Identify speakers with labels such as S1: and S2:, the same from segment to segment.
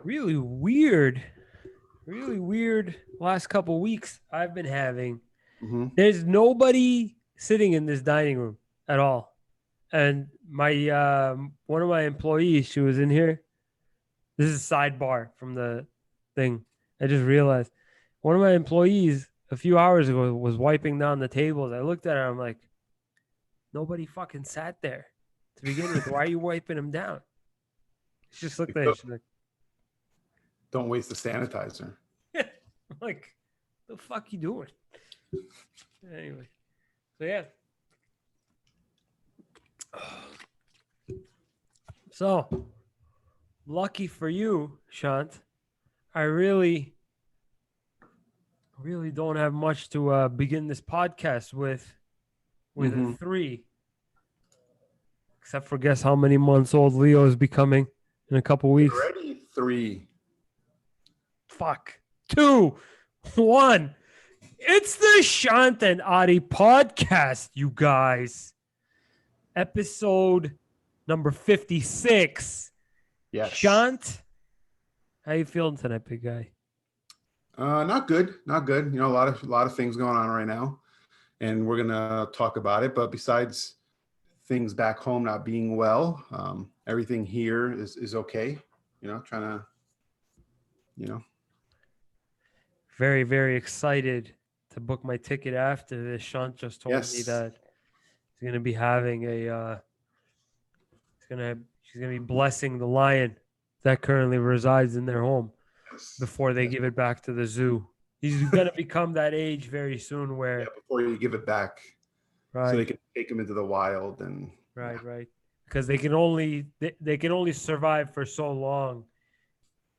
S1: really weird last couple weeks I've been having.
S2: Mm-hmm.
S1: There's nobody sitting in this dining room at all. And my one of my employees, she was in here. This is a sidebar from the thing. I just realized one of my employees a few hours ago was wiping down the tables. I looked at her, I'm like, nobody fucking sat there to begin with. Why are you wiping them down? She just looked at it. She's like,
S2: Don't waste the sanitizer.
S1: I'm like, the fuck you doing? Anyway, so yeah. So lucky for you, Shant, I really don't have much to begin this podcast with
S2: Mm-hmm.
S1: a 3. Except for guess how many months old Leo is becoming in a couple weeks.
S2: Already 3.
S1: Fuck. 2, 1. It's the Shant and Ari podcast, you guys. Episode number 56.
S2: Yes.
S1: Shant, how you feeling tonight, big guy?
S2: Not good. Not good. You know, a lot of things going on right now, and we're gonna talk about it. But besides things back home not being well, everything here is okay. You know, trying to, you know.
S1: Very, very excited to book my ticket after this. Shant just told me that he's going to be having she's going to be blessing the lion that currently resides in their home before they give it back to the zoo. He's going to become that age very soon where
S2: before you give it back,
S1: right,
S2: so they can take him into the wild and
S1: right, because they can only survive for so long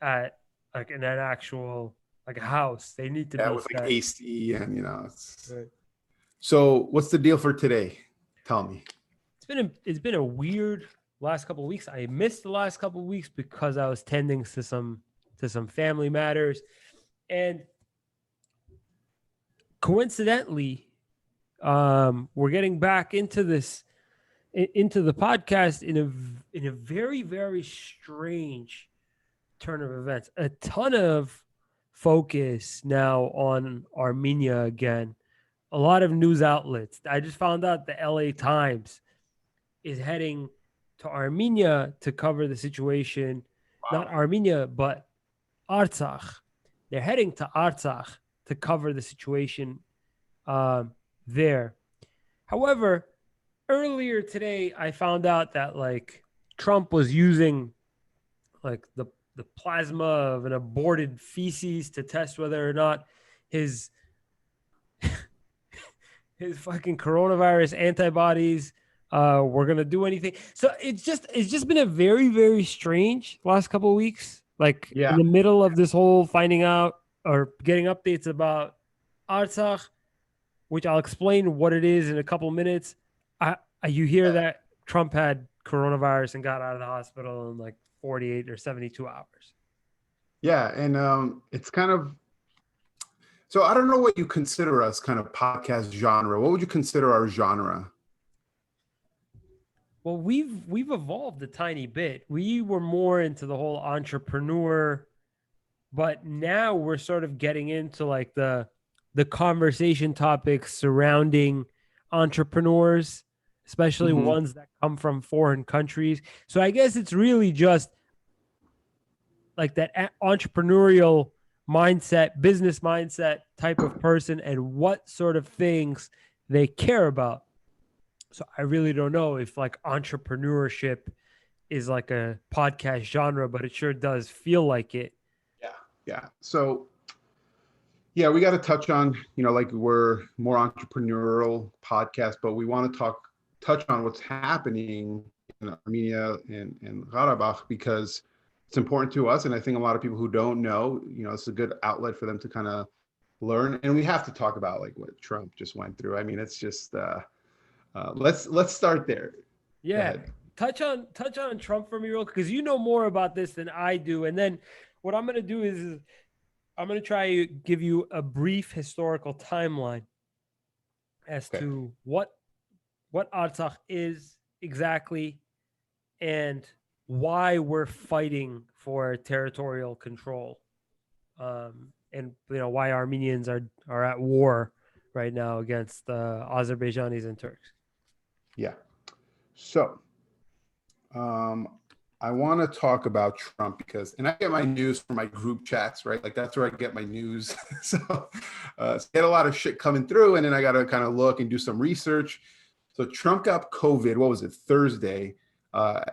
S1: at like in an actual like a house. They need to be
S2: with like AC and it's.
S1: Right.
S2: So what's the deal for today? Tell me.
S1: It's been a weird last couple of weeks. I missed the last couple of weeks because I was tending to some family matters, and coincidentally, we're getting back into the podcast in a very, very strange turn of events. A ton of focus now on Armenia again. A lot of news outlets. I just found out the LA Times is heading to Armenia to cover the situation. Wow. Not Armenia, but Artsakh. They're heading to Artsakh to cover the situation there. However, earlier today, I found out that like Trump was using like the plasma of an aborted feces to test whether or not his fucking coronavirus antibodies were gonna do anything. So it's just been a very, very strange last couple of weeks. Like in the middle of this whole finding out or getting updates about Artsakh, which I'll explain what it is in a couple of minutes. You hear that Trump had coronavirus and got out of the hospital in like 48 or 72 hours.
S2: Yeah, and it's kind of, so I don't know what you consider us kind of podcast genre. What would you consider our genre?
S1: Well, we've evolved a tiny bit. We were more into the whole entrepreneur, but now we're sort of getting into like the conversation topics surrounding entrepreneurs, especially ones that come from foreign countries. So I guess it's really just like that entrepreneurial mindset, business mindset type of person and what sort of things they care about. So I really don't know if like entrepreneurship is like a podcast genre, but it sure does feel like it.
S2: Yeah. So, yeah, we got to touch on, like we're more entrepreneurial podcast, but we want to touch on what's happening in Armenia and Karabakh because it's important to us. And I think a lot of people who don't know, it's a good outlet for them to kind of learn. And we have to talk about like what Trump just went through. I mean, it's just, let's start there.
S1: Yeah. Touch on Trump for me real quick, because you know more about this than I do. And then what I'm going to do is I'm going to try to give you a brief historical timeline as to what Artsakh is exactly and why we're fighting for territorial control, and why Armenians are at war right now against the Azerbaijanis and Turks.
S2: Yeah. So I want to talk about Trump and I get my news from my group chats, right? Like that's where I get my news. So I get a lot of shit coming through, and then I got to kind of look and do some research. So Trump got COVID. What was it? Thursday.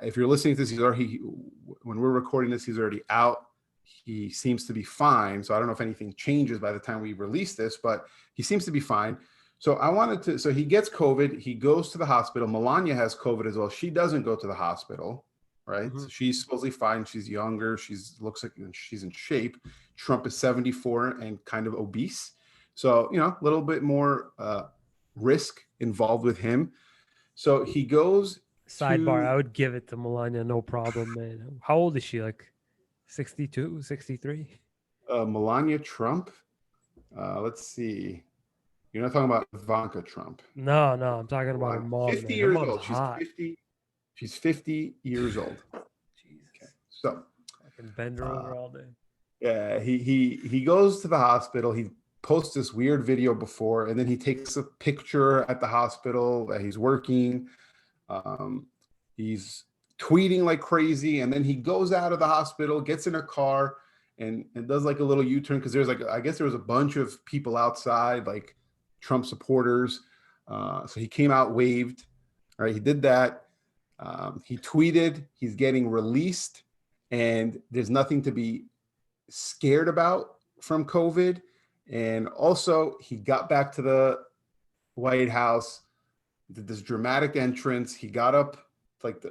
S2: If you're listening to this, when we're recording this, he's already out. He seems to be fine. So I don't know if anything changes by the time we release this, but he seems to be fine. So he gets COVID. He goes to the hospital. Melania has COVID as well. She doesn't go to the hospital, right?
S1: Mm-hmm.
S2: So she's supposedly fine. She's younger. Looks like she's in shape. Trump is 74 and kind of obese. So, a little bit more risk involved with him. So he goes
S1: Sidebar, I would give it to Melania, no problem, man. How old is she? Like 62, 63?
S2: Melania Trump. Let's see. You're not talking about Ivanka Trump.
S1: No, I'm talking about her mom.
S2: 50
S1: man.
S2: years
S1: her
S2: old.
S1: Hot.
S2: She's 50 years old.
S1: Jesus.
S2: Okay. So
S1: I can bend her over all day.
S2: Yeah, he goes to the hospital. He posts this weird video before, and then he takes a picture at the hospital that he's working. He's tweeting like crazy, and then he goes out of the hospital, gets in a car, and does like a little U-turn because I guess there was a bunch of people outside, like Trump supporters. So he came out, waved. All right, he did that. He tweeted he's getting released, and there's nothing to be scared about from COVID. And also, he got back to the White House, did this dramatic entrance. He got up,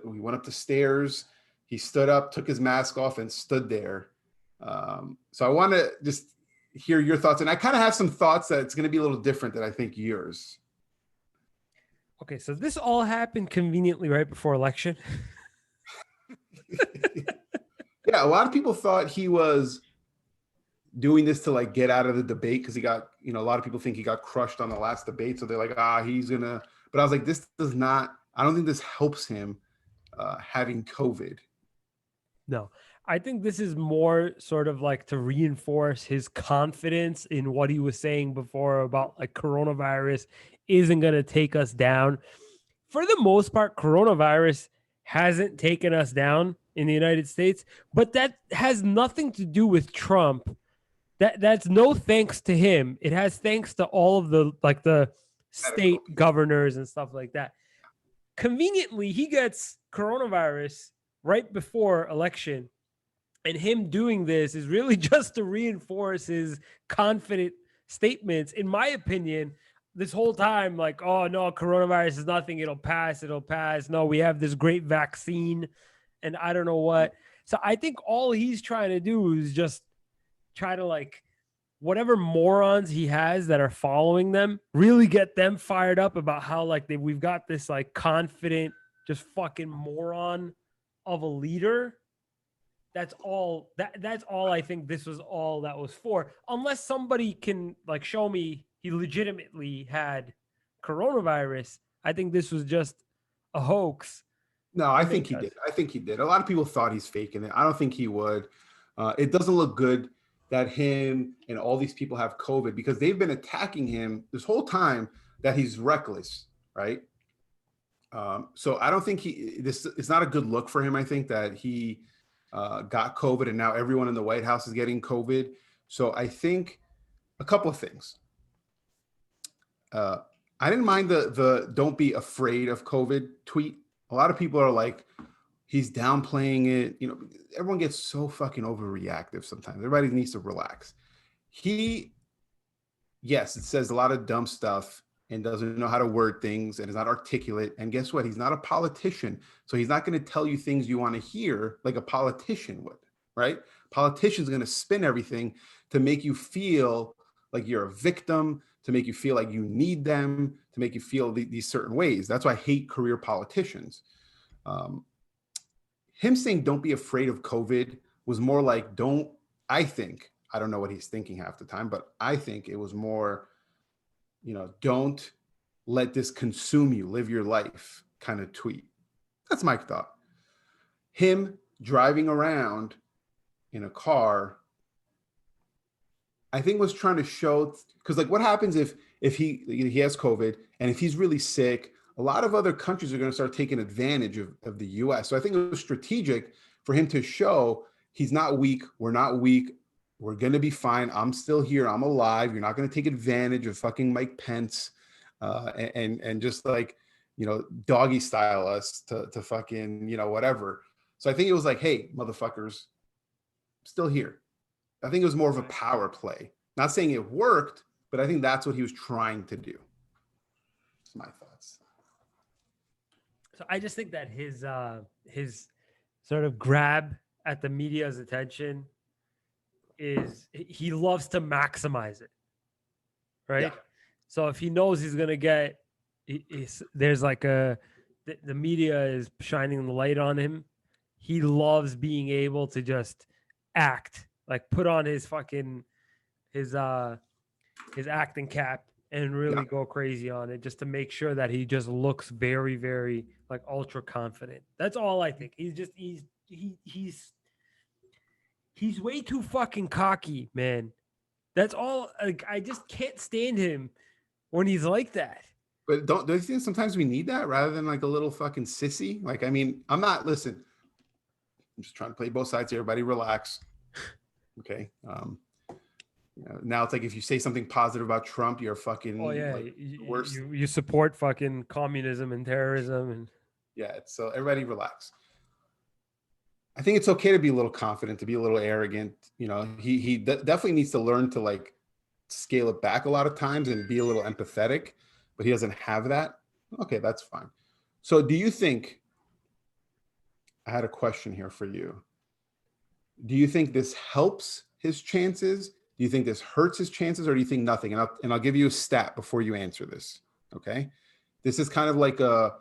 S2: we went up the stairs. He stood up, took his mask off, and stood there. So I want to just hear your thoughts. And I kind of have some thoughts that it's going to be a little different than I think yours.
S1: Okay, so this all happened conveniently right before election.
S2: Yeah, a lot of people thought he was doing this to like get out of the debate because he got, a lot of people think he got crushed on the last debate. So they're like, he's going to, but I was like, this does not, I don't think this helps him having COVID.
S1: No, I think this is more sort of like to reinforce his confidence in what he was saying before about like coronavirus isn't going to take us down. For the most part, coronavirus hasn't taken us down in the United States, but that has nothing to do with Trump. That's no thanks to him. It has thanks to all of the state governors and stuff like that. Conveniently, he gets coronavirus right before election, and him doing this is really just to reinforce his confident statements. In my opinion, this whole time, like, oh no, coronavirus is nothing. It'll pass. No, we have this great vaccine, and I don't know what. So I think all he's trying to do is just try to like whatever morons he has that are following them, really get them fired up about how like we've got this like confident, just fucking moron of a leader. That's all I think this was all that was for. Unless somebody can like show me he legitimately had coronavirus, I think this was just a hoax.
S2: No, I think he did. A lot of people thought he's faking it. I don't think he would. It doesn't look good that him and all these people have COVID because they've been attacking him this whole time that he's reckless, right? So I don't think it's not a good look for him. I think that he got COVID and now everyone in the White House is getting COVID. So I think a couple of things. I didn't mind the don't be afraid of COVID tweet. A lot of people are like, he's downplaying it. Everyone gets so fucking overreactive sometimes. Everybody needs to relax. Yes, it says a lot of dumb stuff and doesn't know how to word things and is not articulate. And guess what? He's not a politician. So he's not going to tell you things you want to hear like a politician would, right? Politician's going to spin everything to make you feel like you're a victim, to make you feel like you need them, to make you feel these certain ways. That's why I hate career politicians. Him saying don't be afraid of COVID was more like I don't know what he's thinking half the time, but I think it was more, don't let this consume you, live your life kind of tweet. That's my thought. him driving around in a car, I think was trying to show, because like what happens if he has COVID and if he's really sick, a lot of other countries are going to start taking advantage of the US. So I think it was strategic for him to show he's not weak. We're not weak. We're going to be fine. I'm still here. I'm alive. You're not going to take advantage of fucking Mike Pence and just like, doggy style us to fucking, whatever. So I think it was like, hey, motherfuckers, still here. I think it was more of a power play. Not saying it worked, but I think that's what he was trying to do. That's my thoughts.
S1: So I just think that his sort of grab at the media's attention is he loves to maximize it, right?
S2: Yeah.
S1: So if he knows he's gonna get, there's like the media is shining the light on him. He loves being able to just act, like put on his fucking his acting cap and really go crazy on it, just to make sure that he just looks very, very like ultra confident. That's all I think. He's way too fucking cocky, man. That's all. Like, I just can't stand him when he's like that.
S2: But don't you think sometimes we need that rather than like a little fucking sissy? Like, I mean, listen, I'm just trying to play both sides here. Everybody relax. Okay. Now it's like if you say something positive about Trump, you're fucking worse.
S1: You support fucking communism and terrorism and
S2: so everybody relax. I think it's okay to be a little confident, to be a little arrogant. He definitely needs to learn to like scale it back a lot of times and be a little empathetic, but he doesn't have that. Okay, that's fine. So do you think, I had a question here for you. Do you think this helps his chances? Do you think this hurts his chances, or do you think nothing? And I'll give you a stat before you answer this. Okay. This is kind of like a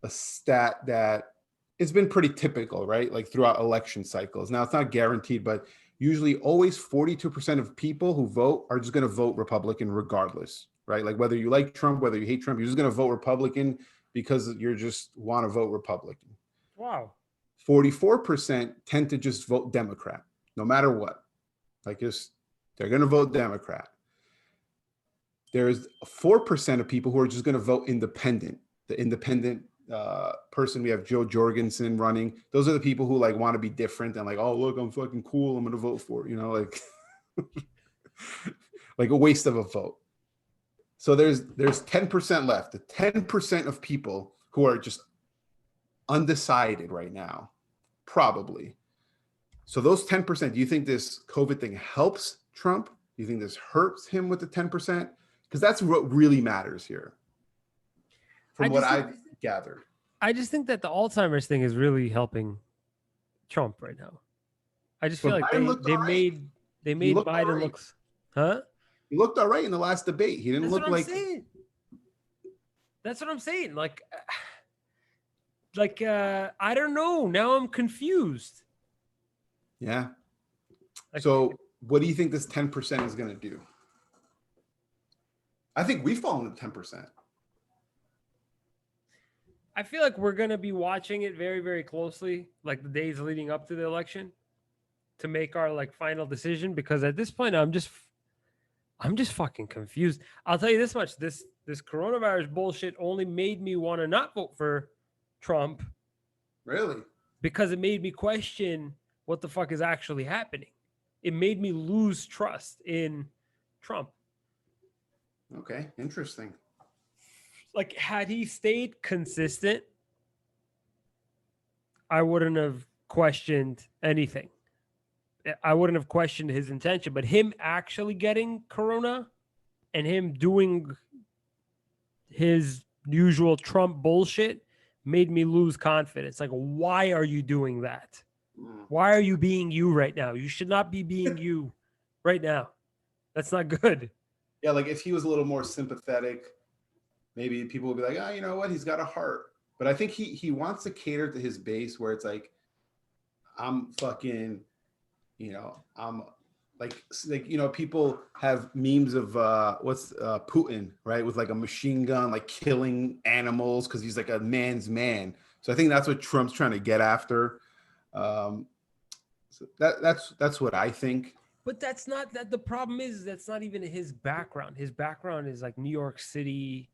S2: stat that it's been pretty typical, right? Like throughout election cycles. Now it's not guaranteed, but usually always 42% of people who vote are just going to vote Republican regardless, right? Like whether you like Trump, whether you hate Trump, you're just going to vote Republican because you just want to vote Republican.
S1: Wow.
S2: 44% tend to just vote Democrat, no matter what. Like they're going to vote Democrat. There's 4% of people who are just going to vote independent. The independent person, we have Joe Jorgensen running. Those are the people who like want to be different and like, oh, look, I'm fucking cool. I'm going to vote for it. Like, like a waste of a vote. So there's 10% left. The 10% of people who are just undecided right now, probably. So those 10%, do you think this COVID thing helps Trump? Do you think this hurts him with the 10%? Because that's what really matters here, from what I've gathered.
S1: I just think that the Alzheimer's thing is really helping Trump right now. I just feel like they made Biden looks, huh?
S2: He looked all right in the last debate. He didn't look like.
S1: That's what I'm saying. Like I don't know. Now I'm confused.
S2: Yeah. So what do you think this 10% is going to do? I think we've fallen to 10%.
S1: I feel like we're going to be watching it very, very closely, like the days leading up to the election, to make our like final decision, because at this point I'm just fucking confused. I'll tell you this much. This coronavirus bullshit only made me want to not vote for Trump.
S2: Really?
S1: Because it made me question what the fuck is actually happening. It made me lose trust in Trump.
S2: Okay, interesting.
S1: Like, had he stayed consistent, I wouldn't have questioned anything. I wouldn't have questioned his intention, but him actually getting corona and him doing his usual Trump bullshit made me lose confidence. Like, why are you doing that? Why are you being you right now? You should not be being you right now. That's not good.
S2: Yeah, like if he was a little more sympathetic, maybe people would be like, oh, you know what? He's got a heart. But I think he wants to cater to his base where it's like, I'm fucking, I'm like, people have memes of Putin, right? With like a machine gun, like killing animals because he's like a man's man. So I think that's what Trump's trying to get after. So that's what I think.
S1: But that's not that. The problem is that's not even his background. His background is like New York City,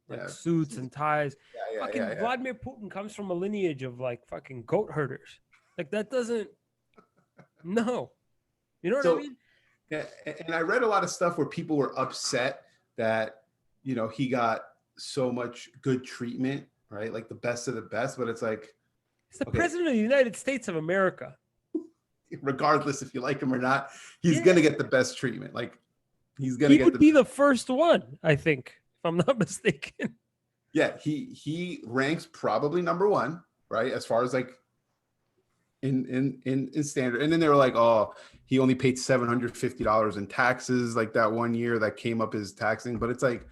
S1: like
S2: Yeah,
S1: suits and ties. Fucking
S2: yeah.
S1: Vladimir Putin comes from a lineage of like fucking goat herders. Like that doesn't. No, you know what I
S2: So,
S1: mean?
S2: yeah, and I read a lot of stuff where people were upset that he got so much good treatment, right? Like the best of the best, but it's like,
S1: He's the
S2: okay,
S1: president of the United States of America.
S2: regardless if you like him or not, he's
S1: Yeah.
S2: gonna get the best treatment. Like he's gonna
S1: He
S2: get
S1: would be the first one, I think, if I'm not mistaken.
S2: yeah, he ranks probably number one, right? As far as like in standard. And then they were like, oh, he only paid $750 in taxes like that one year that came up as taxing. But it's like,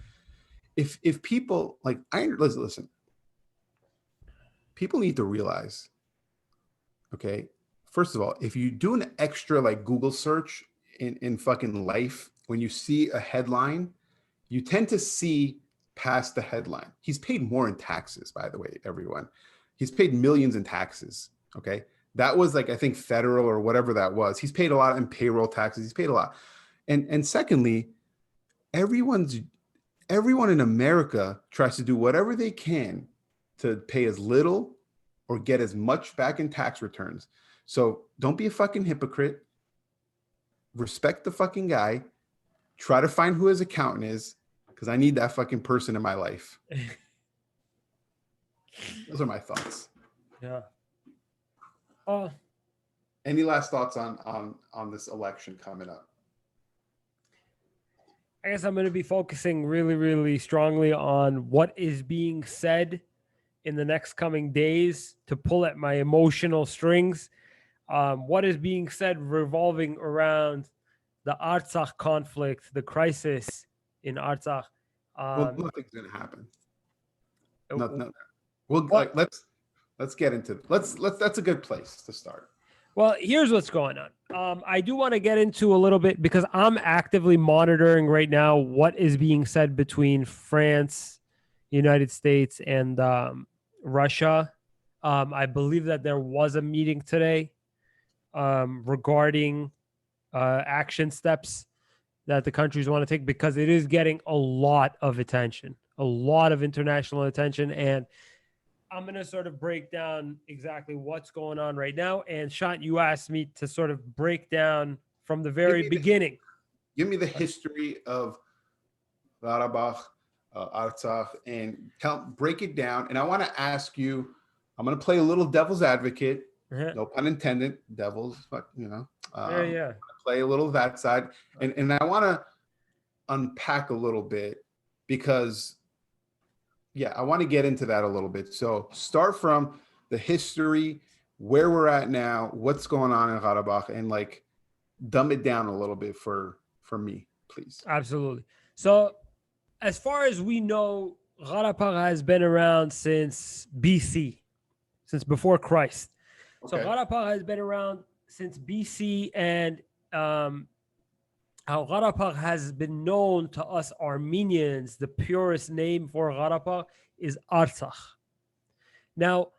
S2: if people like listen, people need to realize, okay, first of all, if you do an extra like Google search in fucking life, when you see a headline, you tend to see past the headline. He's paid more in taxes, by the way, everyone. He's paid millions in taxes. Okay. That was like, I think federal or whatever that was. He's paid a lot in payroll taxes. He's paid a lot. And secondly, everyone in America tries to do whatever they can to pay as little or get as much back in tax returns. So don't be a fucking hypocrite. Respect the fucking guy. Try to find who his accountant is, because I need that fucking person in my life. Those are my thoughts.
S1: Yeah.
S2: Any last thoughts on this election coming up?
S1: I guess I'm going to be focusing really, really strongly on what is being said in the next coming days to pull at my emotional strings. What is being said revolving around the Artsakh conflict, the crisis in Artsakh.
S2: Well, nothing's gonna happen. No. Well, like, let's get into let's that's a good place to start.
S1: Well, here's what's going on. I do want to get into a little bit because I'm actively monitoring right now what is being said between France, United States, and Russia. I believe that there was a meeting today regarding action steps that the countries want to take, because it is getting a lot of attention, a lot of international attention. And I'm going to sort of break down exactly what's going on right now. And Shant, you asked me to sort of break down from the very beginning.
S2: Give me the history of Karabakh, Artsakh, and break it down. And I want to ask you, I'm going to play a little devil's advocate. No pun intended, devils, but
S1: yeah.
S2: Play a little that side. And I want to unpack a little bit because, yeah, I want to get into that a little bit. So start from the history, where we're at now, what's going on in Karabakh, and like dumb it down a little bit for me, please.
S1: Absolutely. So as far as we know, Karabakh has been around since BC, since before Christ. Okay. So Karabakh has been around since BC, and how Karabakh has been known to us Armenians, the purest name for Karabakh is Artsakh. Now,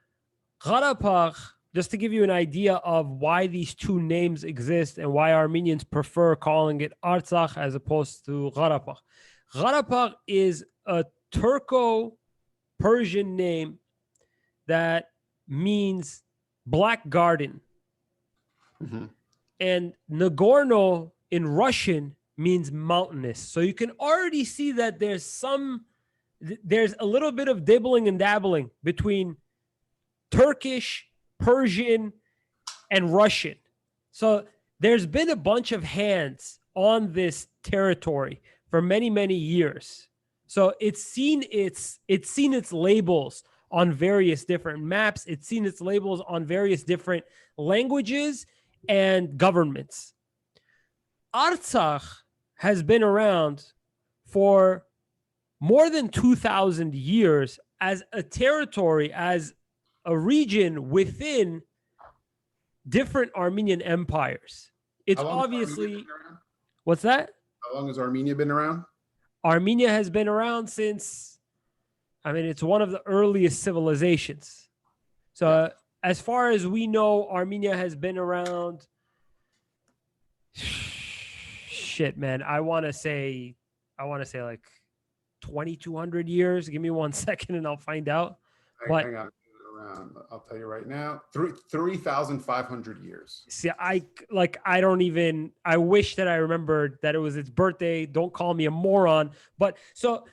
S1: Karabakh, just to give you an idea of why these two names exist and why Armenians prefer calling it Artsakh as opposed to Karabakh. Karabakh is a Turco-Persian name that means black garden. Mm-hmm. And Nagorno in Russian means mountainous. So you can already see that there's a little bit of dibbling and dabbling between Turkish, Persian, and Russian. So there's been a bunch of hands on this territory for many, many years. So it's seen its labels on various different maps. It's seen its labels on various different languages and governments. Artsakh has been around for more than 2,000 years as a territory, as a region within different Armenian empires. It's obviously... What's that?
S2: How long has Armenia been around?
S1: Armenia has been around since... it's one of the earliest civilizations. So as far as we know, Armenia has been around. Shit, man. I want to say like 2,200 years. Give me 1 second and I'll find out. But
S2: hang on, around. I'll tell you right now. 3,500 years.
S1: see, I don't even. I wish that I remembered that it was its birthday. Don't call me a moron. But so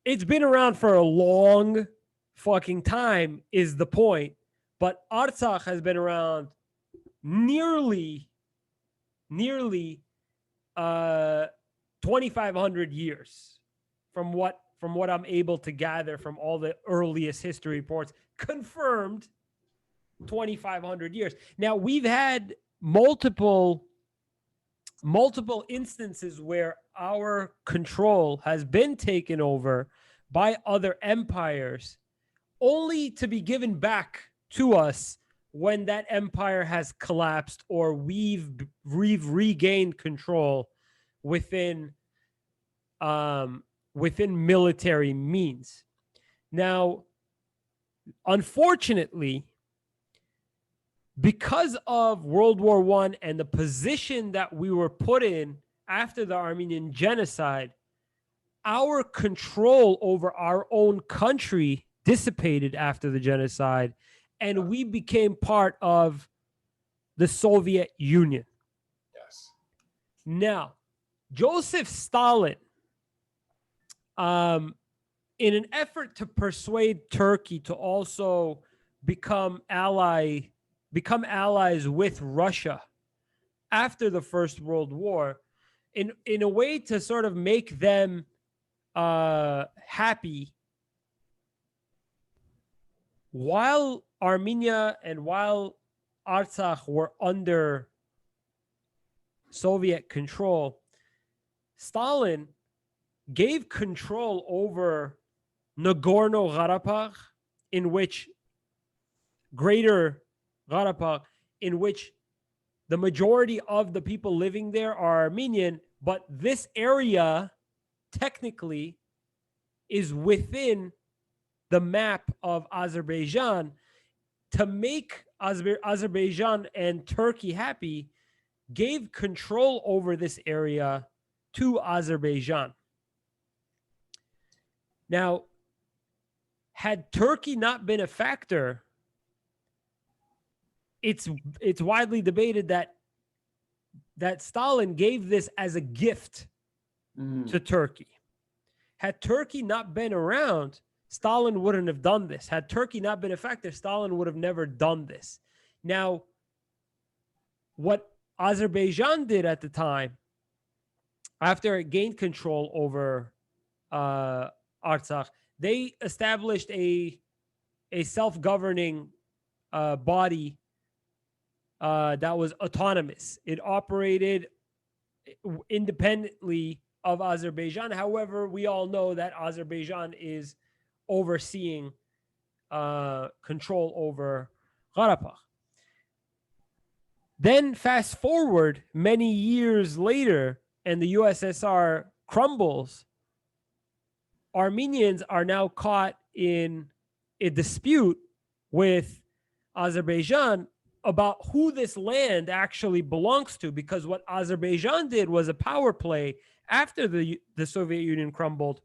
S1: it's been around for a long fucking time. Is the point? But Artsakh has been around nearly 2,500 years from what I'm able to gather from all the earliest history reports. Confirmed 2,500 years. Now we've had multiple instances where our control has been taken over by other empires, only to be given back to us when that empire has collapsed or we've regained control within military means. Now, unfortunately, because of World War I and the position that we were put in after the Armenian genocide, our control over our own country dissipated after the genocide, and we became part of the Soviet Union.
S2: Yes.
S1: Now, Joseph Stalin, in an effort to persuade Turkey to also become allies with Russia after the First World War, in a way to sort of make them happy, while Armenia and while Artsakh were under Soviet control, Stalin gave control over Nagorno-Karabakh, in which Greater Karabakh, in which the majority of the people living there are Armenian, but this area technically is within the map of Azerbaijan. To make Azerbaijan and Turkey happy, gave control over this area to Azerbaijan. Now, had Turkey not been a factor, it's widely debated that Stalin gave this as a gift to Turkey. Had Turkey not been around, Stalin wouldn't have done this. Had Turkey not been a factor, Stalin would have never done this. Now, what Azerbaijan did at the time, after it gained control over Artsakh, they established a self-governing body that was autonomous. It operated independently of Azerbaijan. However, we all know that Azerbaijan is overseeing control over Karabakh. Then fast forward many years later, and the USSR crumbles. Armenians are now caught in a dispute with Azerbaijan about who this land actually belongs to, because what Azerbaijan did was a power play after the Soviet Union crumbled.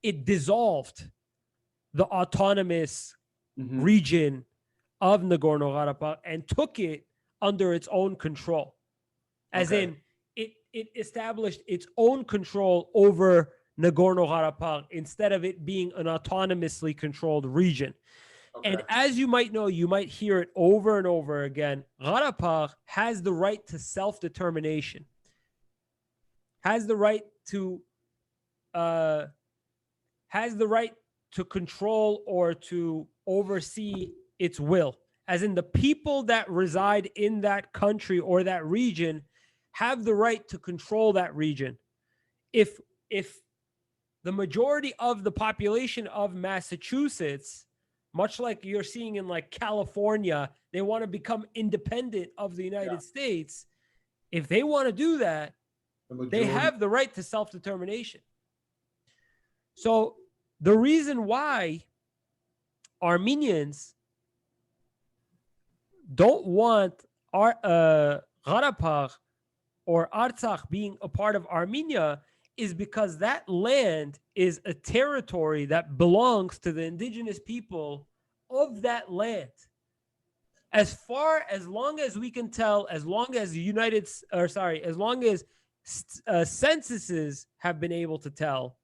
S1: It dissolved the autonomous region of Nagorno-Karabakh and took it under its own control. As in, it established its own control over Nagorno-Karabakh instead of it being an autonomously controlled region. And as you might know, you might hear it over and over again, Karabakh has the right to self-determination, has the right to control or to oversee its will. As in, the people that reside in that country or that region have the right to control that region. If the majority of the population of Massachusetts, much like you're seeing in like California, they want to become independent of the United States. If they want to do that, they have the right to self-determination. So the reason why Armenians don't want Karabakh or Artsakh being a part of Armenia is because that land is a territory that belongs to the indigenous people of that land. As long as we can tell, as long as as long as censuses have been able to tell,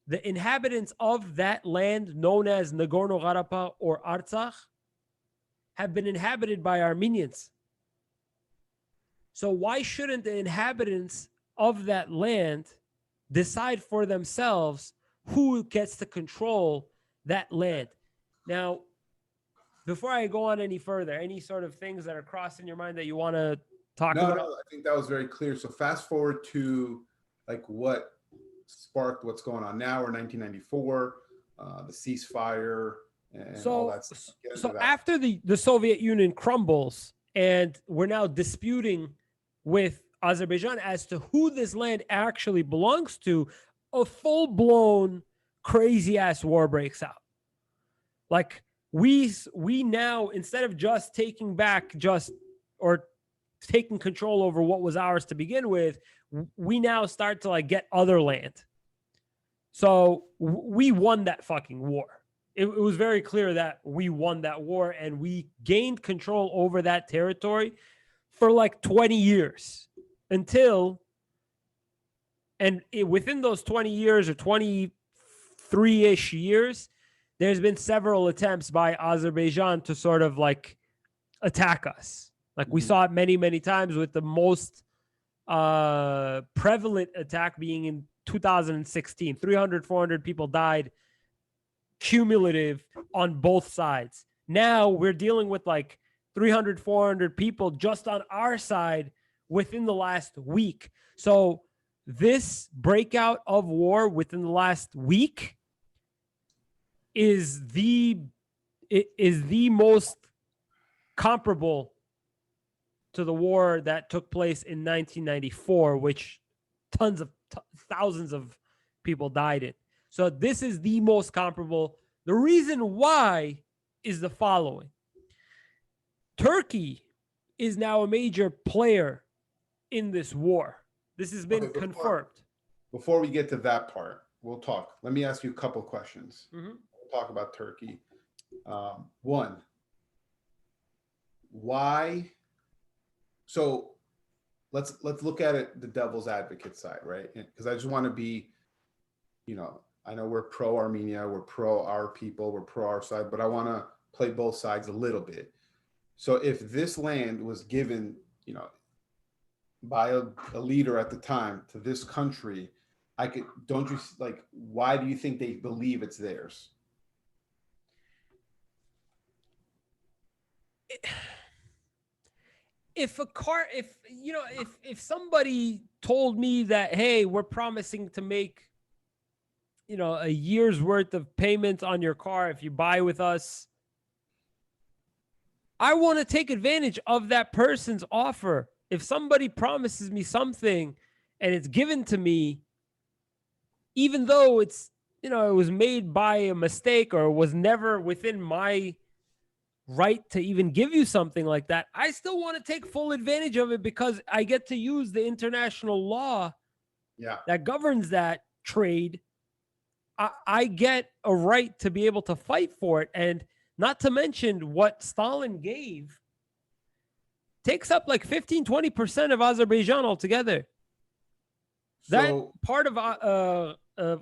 S1: the inhabitants of that land known as Nagorno-Karabakh or Artsakh have been inhabited by Armenians. So why shouldn't the inhabitants of that land decide for themselves who gets to control that land? Now, before I go on any further, any sort of things that are crossing your mind that you want to talk about?
S2: No, I think that was very clear. So fast forward to like what sparked what's going on now, or 1994, the ceasefire and all that stuff.
S1: So after the Soviet Union crumbles, and we're now disputing with Azerbaijan as to who this land actually belongs to, a full-blown crazy-ass war breaks out. Like, we now, instead of just taking back or taking control over what was ours to begin with, we now start to like get other land. So we won that fucking war. It was very clear that we won that war, and we gained control over that territory for like 20 years within those 20 years or 23-ish years, there's been several attempts by Azerbaijan to sort of like attack us. Like we saw it many, many times, with the most prevalent attack being in 2016. 300, 400 people died cumulative on both sides. Now we're dealing with like 300, 400 people just on our side within the last week. So this breakout of war within the last week is the most comparable to the war that took place in 1994, which thousands of people died in. So this is the most comparable. The reason why is the following. Turkey is now a major player in this war. This has been confirmed.
S2: Before we get to that part, we'll talk. Let me ask you a couple questions.
S1: Mm-hmm.
S2: We'll talk about Turkey. One, why? So let's look at it the devil's advocate side, right? Because I just want to be, I know we're pro Armenia, we're pro our people, we're pro our side, but I want to play both sides a little bit. So if this land was given, by a leader at the time to this country, why do you think they believe it's theirs?
S1: If somebody told me that, hey, we're promising to make, a year's worth of payments on your car if you buy with us, I want to take advantage of that person's offer. If somebody promises me something and it's given to me, even though it's, it was made by a mistake or was never within my right to even give you something like that, I still want to take full advantage of it because I get to use the international law that governs that trade. I get a right to be able to fight for it. And not to mention what Stalin gave takes up like 15-20% of Azerbaijan altogether. That part of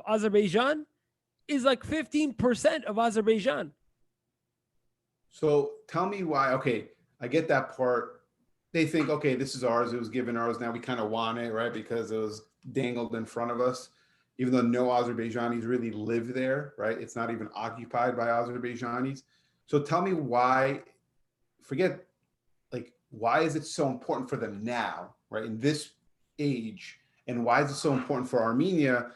S1: Azerbaijan is like 15% of Azerbaijan.
S2: So tell me why. Okay, I get that part. They think, okay, this is ours. It was given ours. Now we kind of want it, right? Because it was dangled in front of us, even though no Azerbaijanis really live there, right? It's not even occupied by Azerbaijanis. So tell me why, why is it so important for them now, right? In this age, and why is it so important for Armenia?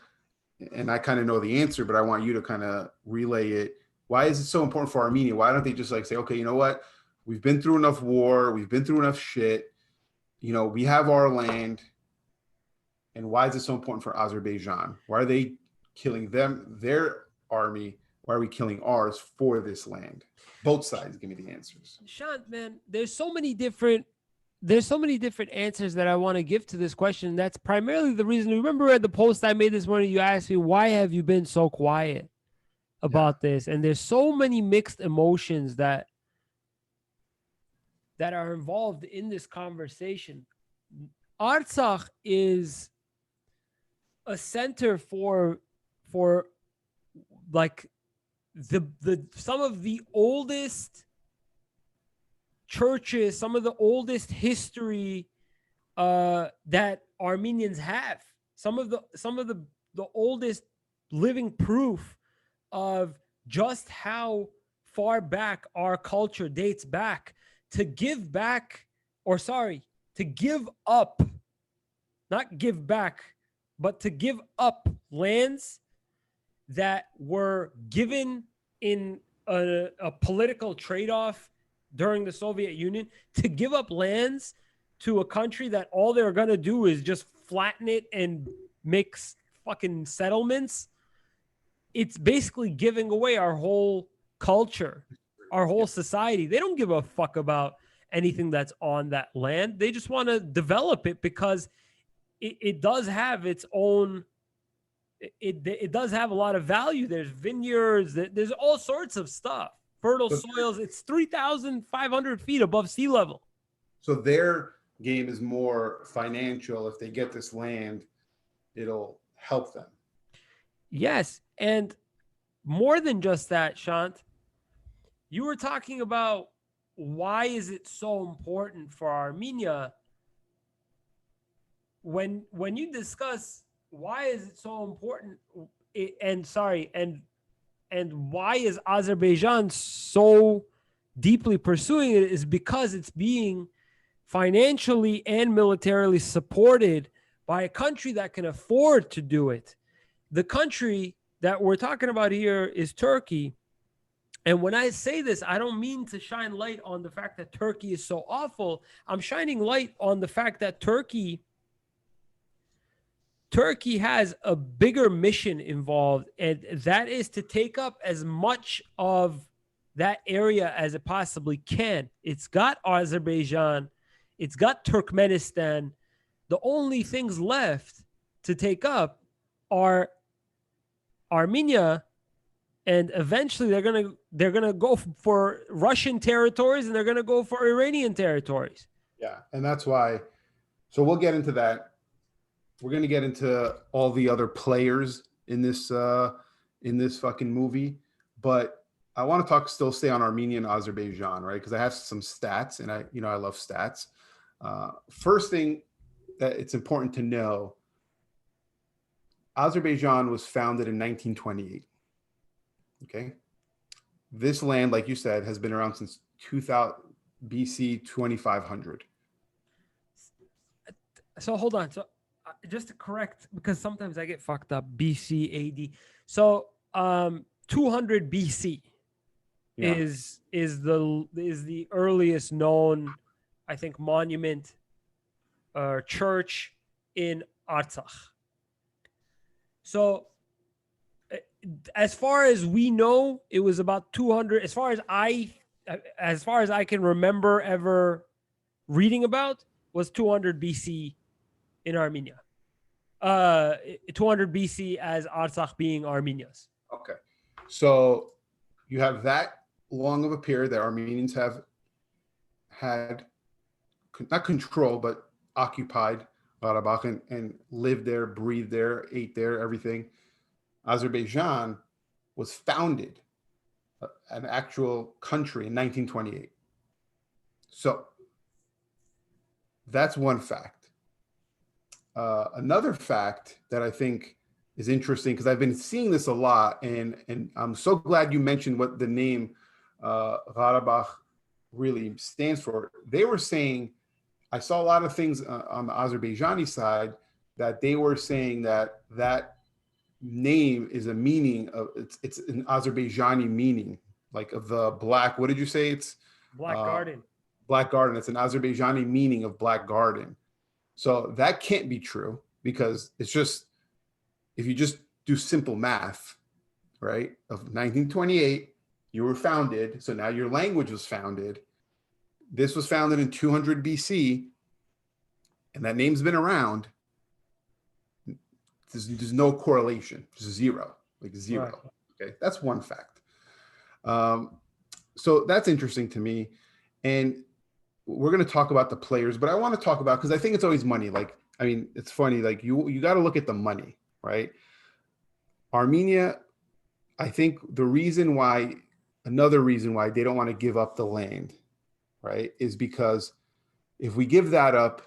S2: And I kind of know the answer, but I want you to kind of relay it. Why is it so important for Armenia? Why don't they just say, okay, you know what? We've been through enough war. We've been through enough shit. We have our land. And why is it so important for Azerbaijan? Why are they killing their army Why are we killing ours for this land? Both sides give me the answers.
S1: Shant, man, there's so many different answers that I want to give to this question. That's primarily the reason. Remember at the post I made this morning, you asked me, why have you been so quiet about this? And there's so many mixed emotions that are involved in this conversation. Artsakh is a center for like the some of the oldest churches, some of the oldest history that Armenians have. Some of the oldest living proof of just how far back our culture dates back. To give back, or sorry, to give up, not give back, but to give up lands that were given in a political trade-off during the Soviet Union, to give up lands to a country that all they're going to do is just flatten it and make fucking settlements. It's basically giving away our whole culture, our whole society. They don't give a fuck about anything that's on that land. They just want to develop it because it does have its own, it does have a lot of value. There's vineyards, there's all sorts of stuff. Fertile soils. It's 3,500 feet above sea level.
S2: So their game is more financial. If they get this land, it'll help them.
S1: Yes. And more than just that, Shant, you were talking about why is it so important for Armenia. When you discuss why is it so important, and why is Azerbaijan so deeply pursuing it, is because it's being financially and militarily supported by a country that can afford to do it. The country that we're talking about here is Turkey. And when I say this, I don't mean to shine light on the fact that Turkey is so awful. I'm shining light on the fact that Turkey has a bigger mission involved, and that is to take up as much of that area as it possibly can. It's got Azerbaijan, it's got Turkmenistan. The only things left to take up are Armenia, and eventually they're gonna go for Russian territories, and they're gonna go for Iranian territories.
S2: Yeah, and that's why. So we'll get into that. We're going to get into all the other players in this fucking movie, but I want to stay on Armenia and Azerbaijan, right? Because I have some stats, and I love stats. First thing that it's important to know: Azerbaijan was founded in 1928. Okay, this land, like you said, has been around since 2000 BC 2500.
S1: So hold on. So just to correct, because sometimes I get fucked up, BC AD. So 200 BC is the earliest known, I think, monument or church in Artsakh. So as far as we know, it was about 200. As far as I can remember ever reading about, was 200 BC in Armenia. 200 BC as Artsakh being Armenia's.
S2: Okay. So you have that long of a period that Armenians have had, not control, but occupied Karabakh and lived there, breathed there, ate there, everything. Azerbaijan was founded, an actual country, in 1928. So that's one fact. Another fact that I think is interesting, because I've been seeing this a lot, and I'm so glad you mentioned what the name Karabakh really stands for. They were saying, I saw a lot of things on the Azerbaijani side that they were saying that name is a meaning of, it's an Azerbaijani meaning, like of the black, what did you say? It's
S1: Black Garden.
S2: Black Garden. It's an Azerbaijani meaning of Black Garden. So that can't be true, because it's just, if you just do simple math, right, of 1928, you were founded. So now your language was founded. This was founded in 200 BC, and that name's been around. There's no correlation. There's zero, like zero.
S1: Right.
S2: Okay, that's one fact. So that's interesting to me. And we're going to talk about the players, but I want to talk about, because I think it's always money. Like, I mean, it's funny. Like you got to look at the money, right? Armenia, I think another reason why they don't want to give up the land, right, is because if we give that up,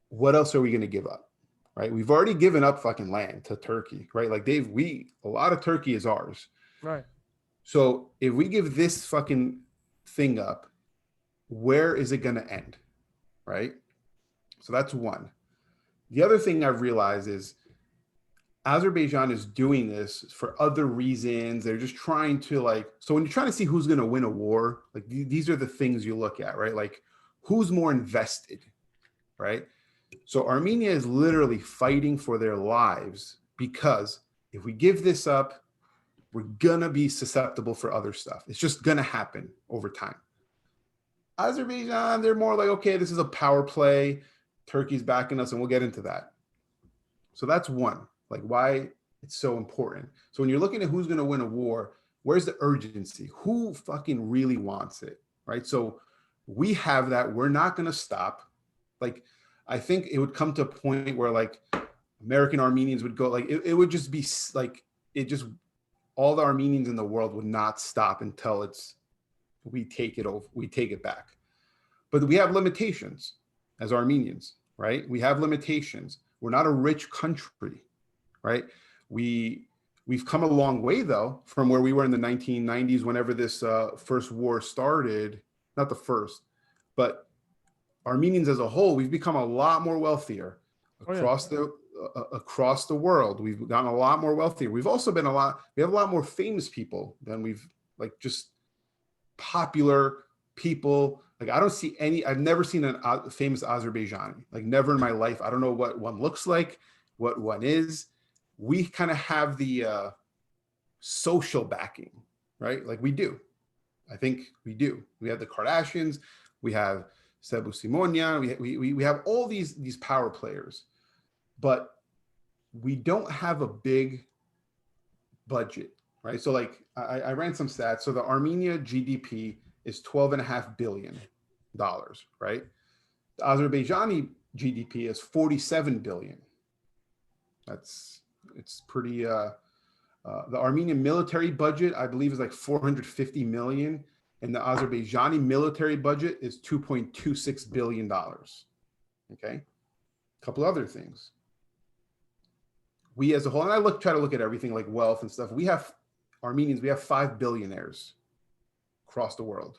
S2: what else are we going to give up, right? We've already given up fucking land to Turkey, right? Like a lot of Turkey is ours.
S1: Right.
S2: So if we give this fucking thing up, where is it going to end, right? So that's one. The other thing I've realized is Azerbaijan is doing this for other reasons. They're just trying to so when you're trying to see who's going to win a war, like these are the things you look at, right? Like who's more invested, right? So Armenia is literally fighting for their lives because if we give this up, we're going to be susceptible for other stuff. It's just going to happen over time. Azerbaijan, they're more like, okay, this is a power play. Turkey's backing us, and we'll get into that. So that's one, like why it's so important. So when you're looking at who's going to win a war, where's the urgency? Who fucking really wants it, right? So we have that. We're not going to stop. Like, I think it would come to a point where like American Armenians would go, like, it would just be like, all the Armenians in the world would not stop until we take it over, we take it back. But we have limitations as Armenians, right? We have limitations. We're not a rich country, right? We've come a long way though from where we were in the 1990s, whenever this first war started. Not the first, but Armenians as a whole, we've become a lot more wealthier across the world. We've gotten a lot more wealthier. We've also been we have a lot more famous people than we've like just popular people. Like I've never seen a famous Azerbaijani, like never in my life. I don't know what one looks like, what one is. We kind of have the social backing, right? Like we do. I think we do. We have the Kardashians, we have Sebu Simonia, we have all these power players, but we don't have a big budget, right? So like I ran some stats. So the Armenia GDP is $12.5 billion, right? The Azerbaijani GDP is $47 billion. It's pretty. The Armenian military budget, I believe, is like $450 million, and the Azerbaijani military budget is $2.26 billion. Okay, a couple other things. We as a whole, and I try to look at everything like wealth and stuff. We have Armenians. We have 5 billionaires across the world.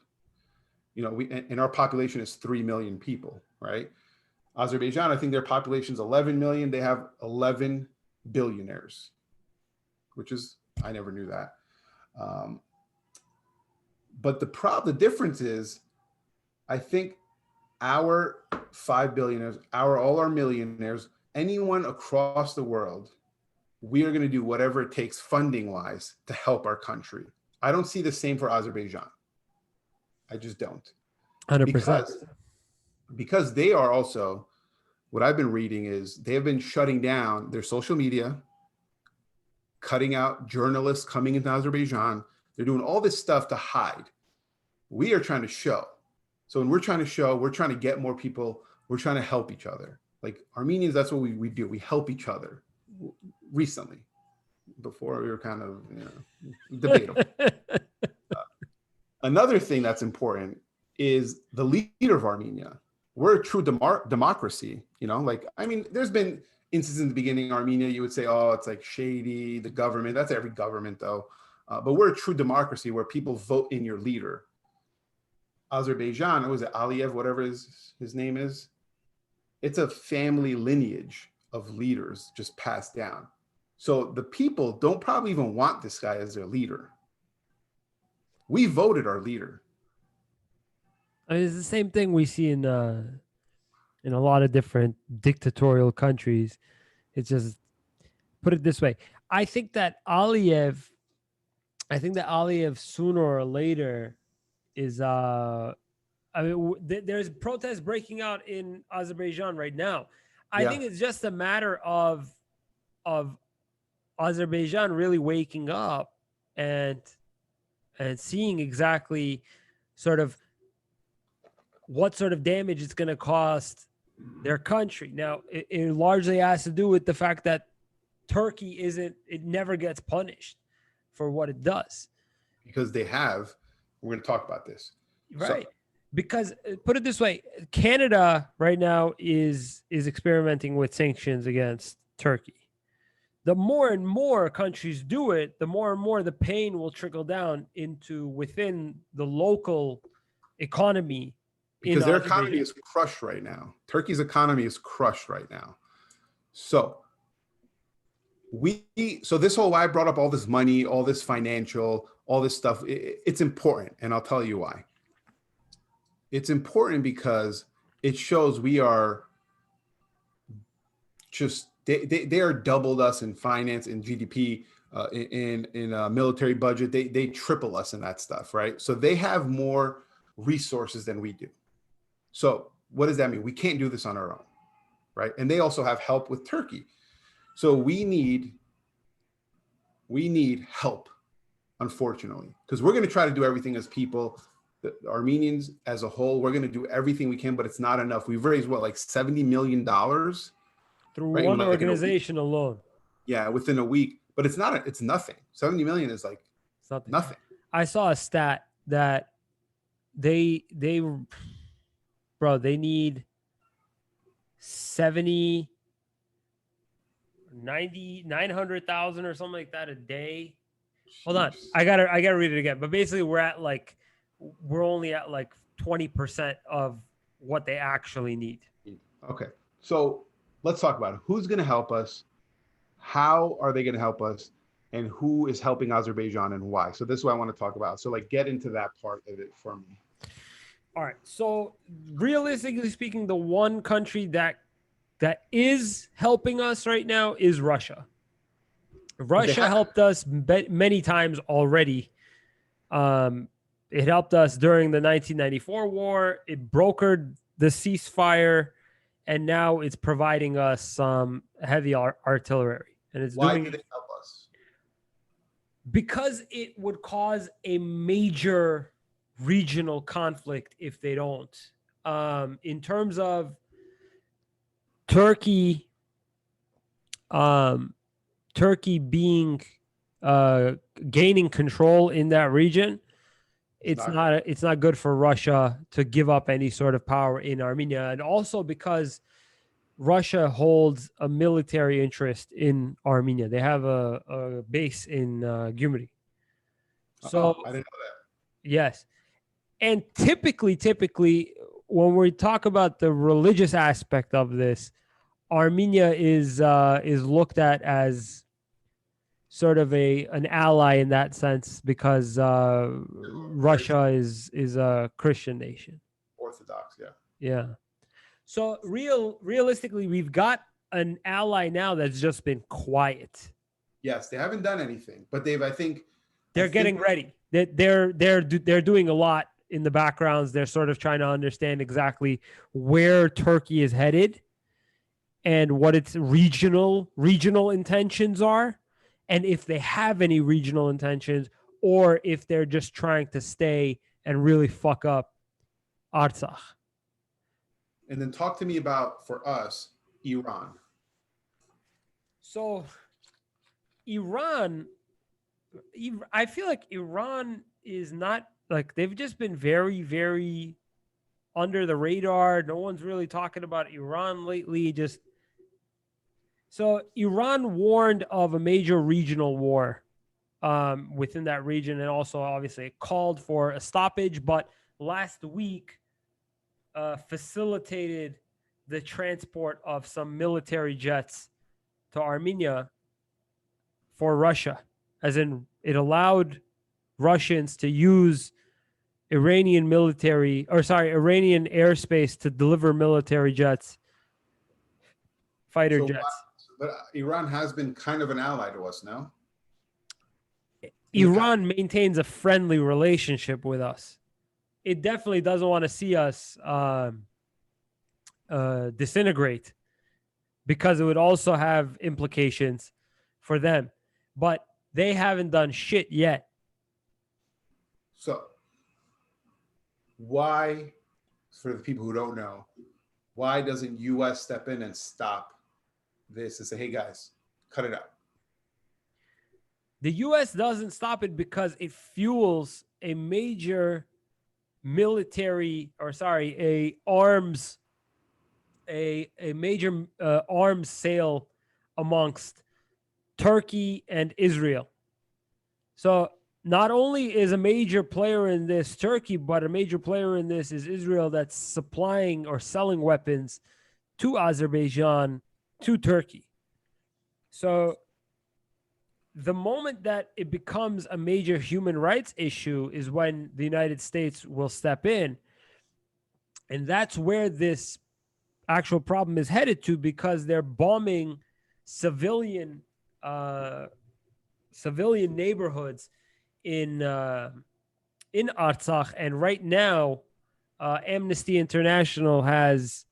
S2: You know, and our population is 3 million people, right? Azerbaijan, I think their population is 11 million. They have 11 billionaires, which is, I never knew that. But the difference is, I think our 5 billionaires, all our millionaires, anyone across the world, we are going to do whatever it takes funding wise to help our country. I don't see the same for Azerbaijan. I just don't.
S1: 100%.
S2: Because they are also, what I've been reading is they have been shutting down their social media, cutting out journalists coming into Azerbaijan. They're doing all this stuff to hide. We are trying to show. So when we're trying to show, we're trying to get more people. We're trying to help each other. Like Armenians, that's what we do. We help each other. Recently, before we were kind of debatable. Another thing that's important is the leader of Armenia. We're a true democracy. Like, I mean, there's been instances in the beginning, Armenia, you would say, oh, it's like shady, the government. That's every government, though. But we're a true democracy where people vote in your leader. Azerbaijan, was it Aliyev, whatever his name is? It's a family lineage of leaders just passed down. So the people don't probably even want this guy as their leader. We voted our leader.
S1: I mean, it's the same thing we see in a lot of different dictatorial countries. It's just, put it this way. I think that Aliyev I think that Aliyev sooner or later is I mean, there's protests breaking out in Azerbaijan right now. I
S2: Yeah,
S1: think it's just a matter of Azerbaijan really waking up and seeing exactly sort of what sort of damage it's going to cost their country. Now, it largely has to do with the fact that Turkey it never gets punished for what it does.
S2: because they have. We're going to talk about this. So
S1: Right. Because put it this way, Canada right now is experimenting with sanctions against Turkey. The more and more countries do it, the more and more the pain will trickle down into within the local economy in
S2: because their economy
S1: Azerbaijan.
S2: is crushed right now. Turkey's economy is crushed right now. So so this whole why I brought up all this money, all this financial, all this stuff, it's important, and I'll tell you why. It's important because it shows we are just they are doubled us in finance and GDP, in military budget. They triple us in that stuff, right? So they have more resources than we do. So what does that mean? We can't do this on our own, right? And they also have help with Turkey. So we need help, unfortunately, because we're going to try to do everything as people, the Armenians as a whole. We're going to do everything we can, but it's not enough. We've raised what, like $70 million,
S1: Through
S2: right?
S1: one
S2: Like
S1: organization alone.
S2: Yeah, within a week. But it's not. It's nothing. 70 million is like
S1: It's nothing.
S2: nothing.
S1: I saw a stat that they need 70 90 900,000 or something like that a day. Hold on. I gotta read it again. But basically we're only at like 20% of what they actually need.
S2: Okay. So let's talk about it. Who's going to help us? How are they going to help us? And who is helping Azerbaijan and why? So this is what I want to talk about. So like get into that part of it for me.
S1: All right. So realistically speaking, the one country that is helping us right now is Russia. Russia helped us many times already. It helped us during the 1994 war. It brokered the ceasefire, and now it's providing us some heavy artillery. And it's
S2: Why did it help us?
S1: Because it would cause a major regional conflict if they don't. In terms of Turkey, Turkey being gaining control in that region, it's not good for Russia to give up any sort of power in Armenia, and also because Russia holds a military interest in Armenia. They have a base in Gyumri. So
S2: I didn't know that.
S1: Yes, and typically, when we talk about the religious aspect of this, Armenia is looked at as sort of an ally in that sense because Russia is a Christian nation.
S2: Orthodox, yeah.
S1: Yeah. So realistically, we've got an ally now that's just been quiet.
S2: Yes, they haven't done anything, but I think
S1: they're getting ready. They're doing a lot in the backgrounds. They're sort of trying to understand exactly where Turkey is headed and what its regional intentions are, and if they have any regional intentions, or if they're just trying to stay and really fuck up Artsakh.
S2: And then talk to me about, for us, Iran.
S1: So Iran, I feel like Iran is not, like, they've just been very, very under the radar. No one's really talking about Iran lately. So Iran warned of a major regional war within that region, and also obviously it called for a stoppage, but last week facilitated the transport of some military jets to Armenia for Russia, as in it allowed Russians to use Iranian airspace to deliver military jets, fighter jets.
S2: But Iran has been kind of an ally to us now.
S1: Iran maintains a friendly relationship with us. It definitely doesn't want to see us disintegrate, because it would also have implications for them. But they haven't done shit yet.
S2: So why, for the people who don't know, why doesn't U.S. step in and stop this and say, hey guys, cut it out?
S1: The U.S. doesn't stop it because it fuels a major a major arms sale amongst Turkey and Israel. So not only is a major player in this Turkey, but a major player in this is Israel, that's supplying or selling weapons to Azerbaijan, to Turkey. So the moment that it becomes a major human rights issue is when the United States will step in. And that's where this actual problem is headed to, because they're bombing civilian neighborhoods in Artsakh. And right now, Amnesty International has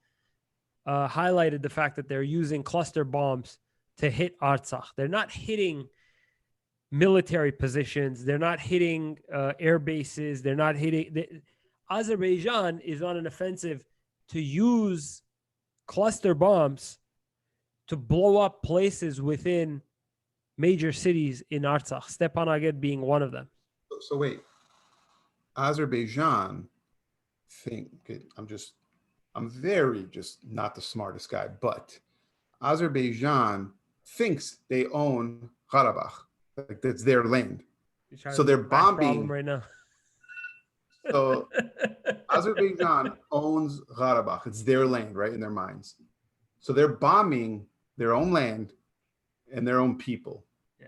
S1: highlighted the fact that they're using cluster bombs to hit Artsakh. They're not hitting military positions. They're not hitting air bases. They're not hitting. Azerbaijan is on an offensive to use cluster bombs to blow up places within major cities in Artsakh, Stepanakert being one of them.
S2: So wait, Azerbaijan I'm very just not the smartest guy, but Azerbaijan thinks they own Karabakh, like that's their land. So they're bombing
S1: right now.
S2: So Azerbaijan owns Karabakh. It's their land, right, in their minds. So they're bombing their own land and their own people.
S1: Yeah.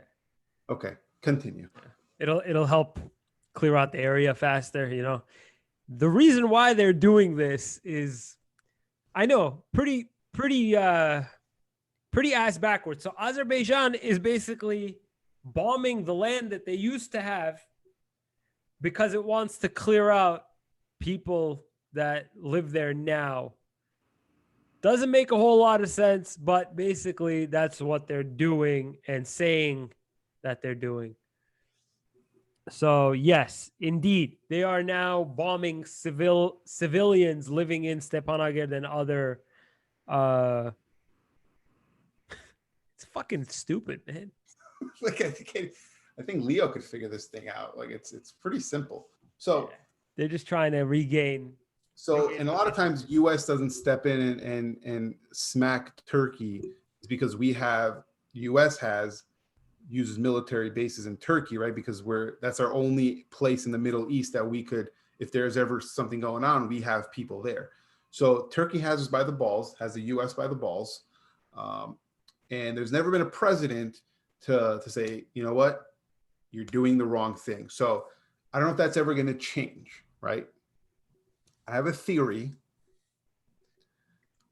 S2: Okay, continue.
S1: Yeah. It'll help clear out the area faster, you know. The reason why they're doing this is, I know, pretty ass backwards. So Azerbaijan is basically bombing the land that they used to have because it wants to clear out people that live there now. Doesn't make a whole lot of sense, but basically that's what they're doing and saying that they're doing. So yes, indeed, they are now bombing civilians living in Stepanakert and other. It's fucking stupid, man.
S2: Like I think Leo could figure this thing out. Like it's pretty simple. So
S1: yeah. They're just trying to regain.
S2: And a lot of times U.S. doesn't step in and smack Turkey is because U.S. uses military bases in Turkey, right? Because that's our only place in the Middle East that we could, if there's ever something going on, we have people there. So Turkey has us by the balls, has the U.S. by the balls. And there's never been a president to say, you know what, you're doing the wrong thing. So I don't know if that's ever going to change, right? I have a theory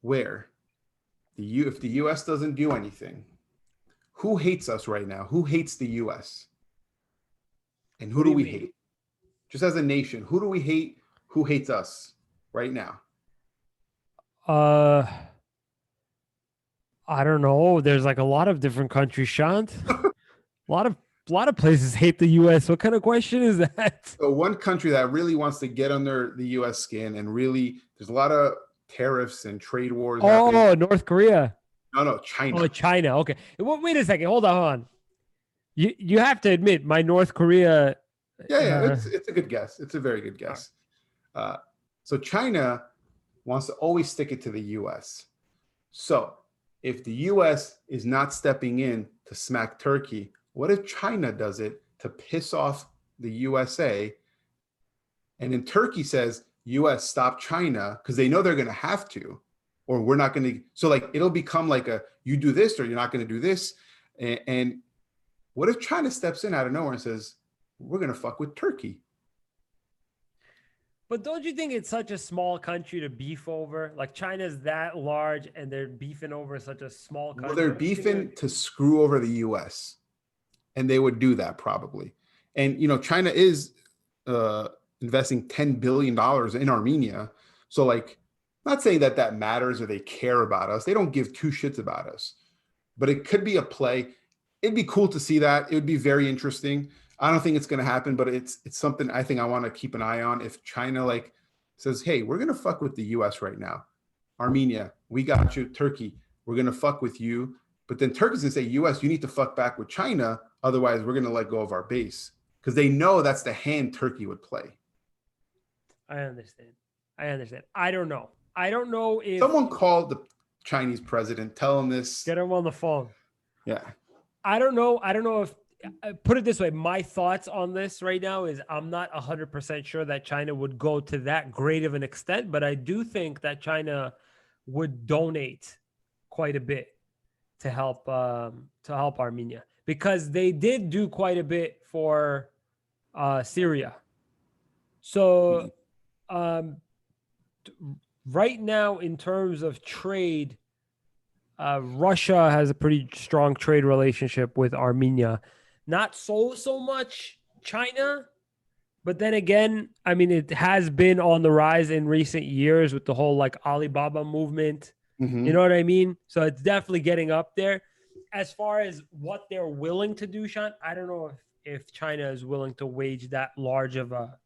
S2: where if the U.S. doesn't do anything, who hates us right now? Who hates the U.S.? And who do we hate? Just as a nation, who do we hate? Who hates us right now?
S1: I don't know. There's like a lot of different countries, Shant. a lot of places hate the U.S. What kind of question is that?
S2: So one country that really wants to get under the U.S. skin and really, there's a lot of tariffs and trade wars.
S1: Oh, North Korea.
S2: No, China.
S1: Oh, China. Okay. Wait a second. Hold on. You have to admit, my North Korea.
S2: Yeah. It's a good guess. It's a very good guess. So China wants to always stick it to the U.S. So if the U.S. is not stepping in to smack Turkey, what if China does it to piss off the USA? And then Turkey says, U.S. stop China, because they know they're going to have to, or we're not going to. So like it'll become like you do this or you're not going to do this. And what if China steps in out of nowhere and says, we're going to fuck with Turkey?
S1: But don't you think it's such a small country to beef over? Like China's that large and they're beefing over such a small country.
S2: Well, they're beefing to screw over the U.S. And they would do that probably. And, China is investing $10 billion in Armenia. So like, not saying that that matters or they care about us. They don't give two shits about us, but it could be a play. It'd be cool to see that. It would be very interesting. I don't think it's going to happen, but it's something I think I want to keep an eye on. If China like says, hey, we're going to fuck with the US right now. Armenia, we got you. Turkey, we're going to fuck with you. But then Turkey's going to say, US, you need to fuck back with China. Otherwise, we're going to let go of our base. Because they know that's the hand Turkey would play.
S1: I understand. I don't know. I don't know if
S2: someone called the Chinese president, tell him this.
S1: Get him on the phone.
S2: Yeah.
S1: I don't know if, put it this way, my thoughts on this right now is I'm not 100% sure that China would go to that great of an extent, but I do think that China would donate quite a bit to help Armenia, because they did do quite a bit for Syria. So right now, in terms of trade, Russia has a pretty strong trade relationship with Armenia. Not so much China, but then again, I mean, it has been on the rise in recent years with the whole like Alibaba movement.
S2: Mm-hmm.
S1: You know what I mean? So it's definitely getting up there. As far as what they're willing to do, Shant, I don't know if China is willing to wage that large of a,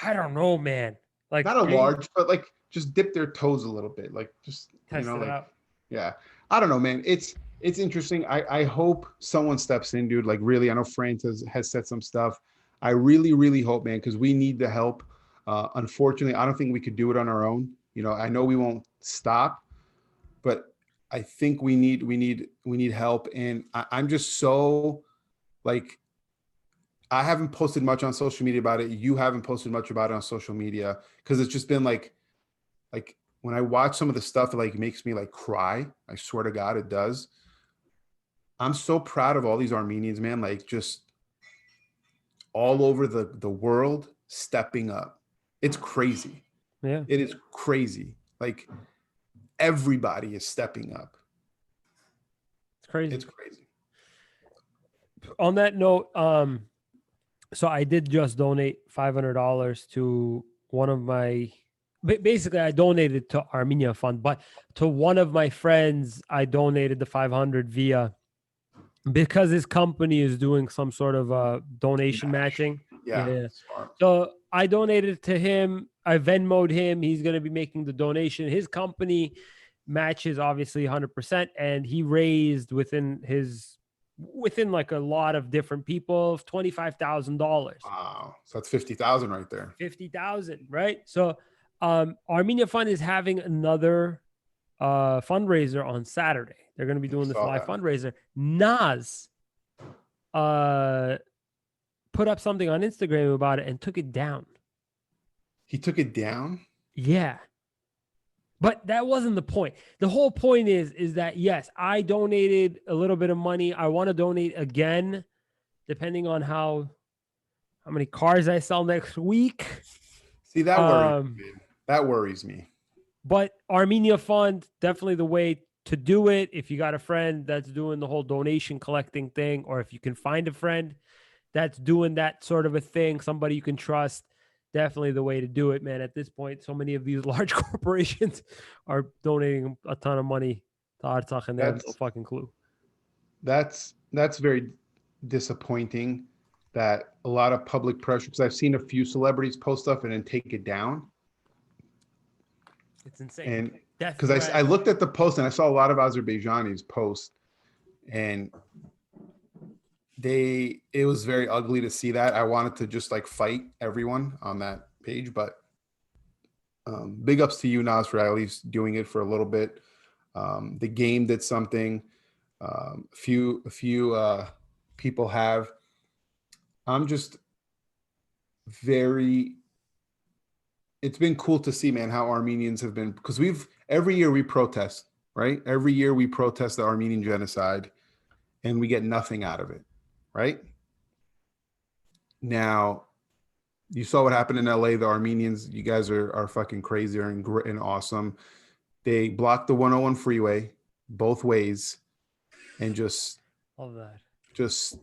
S1: I don't know, man. Like
S2: not a large, but like just dip their toes a little bit. Like just,
S1: test it out.
S2: Yeah. I don't know, man. It's interesting. I hope someone steps in, dude. Like really, I know France has said some stuff. I really, really hope, man, because we need the help. Unfortunately, I don't think we could do it on our own. I know we won't stop, but I think we need help. And I'm just so like, I haven't posted much on social media about it. You haven't posted much about it on social media because it's just been like when I watch some of the stuff, it like makes me like cry. I swear to God, it does. I'm so proud of all these Armenians, man. Like just all over the world stepping up. It's crazy.
S1: Yeah,
S2: it is crazy. Like everybody is stepping up.
S1: It's crazy.
S2: It's crazy.
S1: On that note, so I did just donate $500 to one of my, basically I donated to Armenia Fund, but to one of my friends, I donated the 500 via, because his company is doing some sort of donation matching.
S2: Yeah.
S1: So I donated to him. I Venmo'd him. He's going to be making the donation. His company matches obviously 100%. And he raised within like a lot of different people, $25,000.
S2: Wow. So that's 50,000 right there.
S1: 50,000, right? So Armenia Fund is having another fundraiser on Saturday. They're going to be doing this live fundraiser. Nas put up something on Instagram about it and took it down.
S2: He took it down?
S1: Yeah. But that wasn't the point. The whole point is that, yes, I donated a little bit of money. I want to donate again, depending on how many cars I sell next week.
S2: See, that worries me. That worries me.
S1: But Armenia Fund, definitely the way to do it. If you got a friend that's doing the whole donation collecting thing, or if you can find a friend that's doing that sort of a thing, somebody you can trust, definitely the way to do it, man. At this point, so many of these large corporations are donating a ton of money to Artsakh and they have no fucking clue.
S2: That's very disappointing that a lot of public pressure, because I've seen a few celebrities post stuff and then take it down.
S1: It's insane.
S2: And because I looked at the post and I saw a lot of Azerbaijanis post, and it was very ugly to see that. I wanted to just like fight everyone on that page, but big ups to you, Nas, for at least doing it for a little bit. The game did something. A few people have. I'm just it's been cool to see, man, how Armenians have been, because every year we protest, right? Every year we protest the Armenian genocide and we get nothing out of it, right? Now, you saw what happened in LA. The Armenians, you guys are fucking crazy and awesome. They blocked the 101 freeway both ways and just
S1: all that.
S2: Just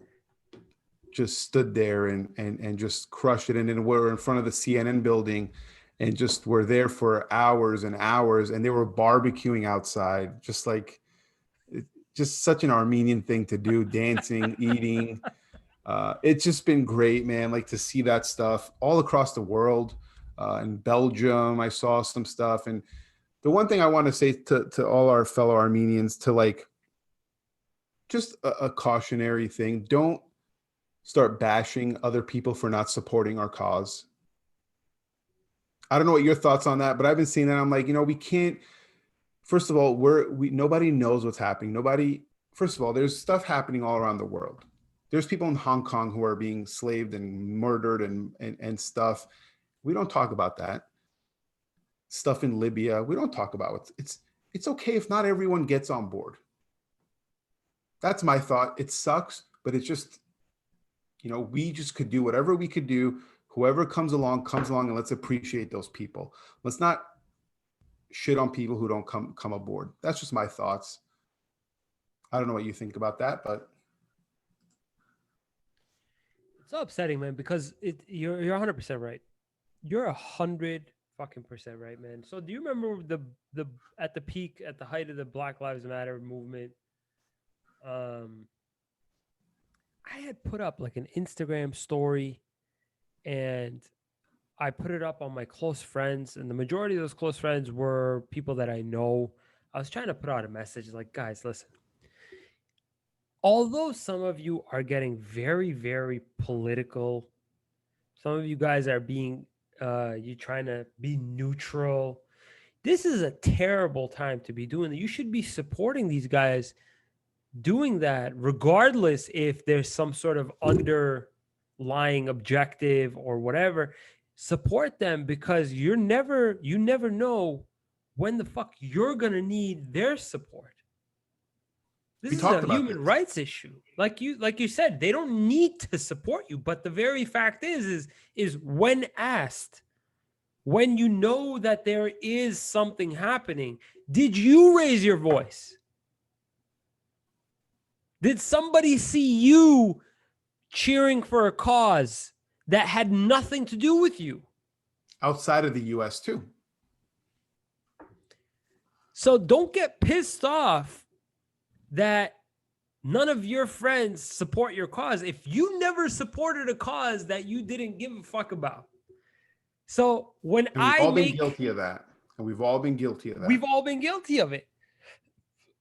S2: just stood there and just crushed it. And then we're in front of the CNN building and just were there for hours and hours, and they were barbecuing outside, just like just such an Armenian thing to do, dancing, eating. It's just been great, man. Like to see that stuff all across the world. In Belgium, I saw some stuff. And the one thing I want to say to all our fellow Armenians, to like just a cautionary thing: don't start bashing other people for not supporting our cause. I don't know what your thoughts on that, but I've been seeing that. I'm like, we can't. First of all, nobody knows what's happening. Nobody. First of all, there's stuff happening all around the world. There's people in Hong Kong who are being slaved and murdered and stuff. We don't talk about that. Stuff in Libya, we don't talk about it. It's okay if not everyone gets on board. That's my thought. It sucks, but it's just, we just could do whatever we could do. Whoever comes along, and let's appreciate those people. Let's not shit on people who don't come aboard. That's just my thoughts. I don't know what you think about that, but
S1: it's so upsetting, man, because you're 100% right. You're 100% right, man. So do you remember the at the peak, at the height of the Black Lives Matter movement? I had put up like an Instagram story, and I put it up on my close friends, and the majority of those close friends were people that I know. I was trying to put out a message like, guys, listen. Although some of you are getting very, very political, some of you guys are being, you trying to be neutral. This is a terrible time to be doing that. You should be supporting these guys doing that, regardless if there's some sort of underlying objective or whatever. Support them, because you never know when the fuck you're going to need their support. This is a human rights issue. Like you said, they don't need to support you, but the very fact is when asked, when you know that there is something happening, did you raise your voice? Did somebody see you cheering for a cause that had nothing to do with you?
S2: Outside of the US too.
S1: So don't get pissed off that none of your friends support your cause if you never supported a cause that you didn't give a fuck about. So when
S2: we've all been guilty of that. And we've all been guilty of that.
S1: We've all been guilty of it.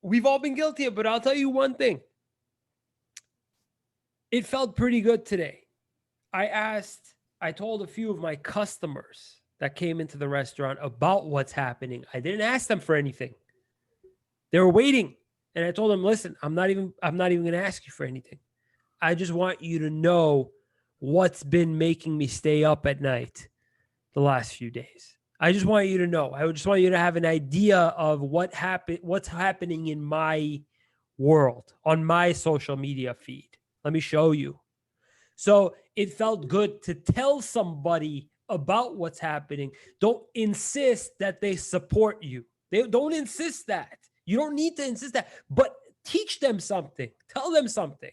S1: We've all been guilty of it. But I'll tell you one thing. It felt pretty good today. I told a few of my customers that came into the restaurant about what's happening. I didn't ask them for anything. They were waiting. And I told them, listen, I'm not even going to ask you for anything. I just want you to know what's been making me stay up at night the last few days. I just want you to know. I just want you to have an idea of what's happening in my world, on my social media feed. Let me show you. So it felt good to tell somebody about what's happening. Don't insist that they support you. They don't insist that. You don't need to insist that, but teach them something. Tell them something.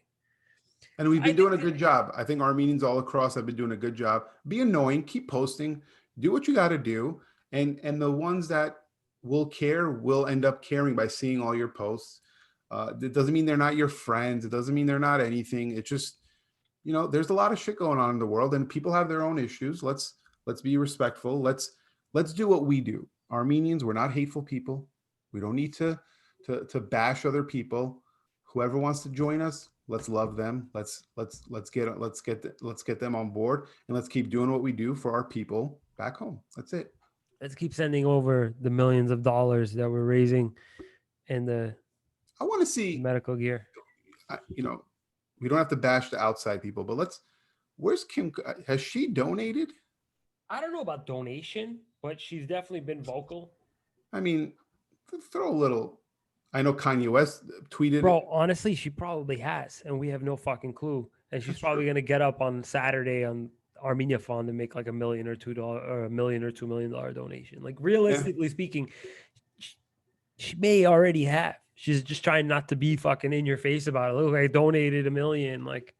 S2: And we've been doing a good job. I think Armenians all across have been doing a good job. Be annoying, keep posting, do what you got to do. And the ones that will care will end up caring by seeing all your posts. It doesn't mean they're not your friends. It doesn't mean they're not anything. It's just, there's a lot of shit going on in the world, and people have their own issues. Let's be respectful. Let's do what we do. Armenians, we're not hateful people. We don't need to bash other people. Whoever wants to join us, let's love them. Let's get them on board, and let's keep doing what we do for our people back home. That's it.
S1: Let's keep sending over the millions of dollars that we're raising and
S2: I want to see
S1: medical gear.
S2: We don't have to bash the outside people, but where's Kim? Has she donated?
S1: I don't know about donation, but she's definitely been vocal.
S2: I mean, throw a little. I know Kanye West tweeted.
S1: Bro, honestly, she probably has, and we have no fucking clue. And she's probably going to get up on Saturday on Armenia Fund and make like $1 million or $2 or $1 million or $2 million donation. Like realistically speaking, she may already have. She's just trying not to be fucking in your face about it. Look, I donated $1 million. Like,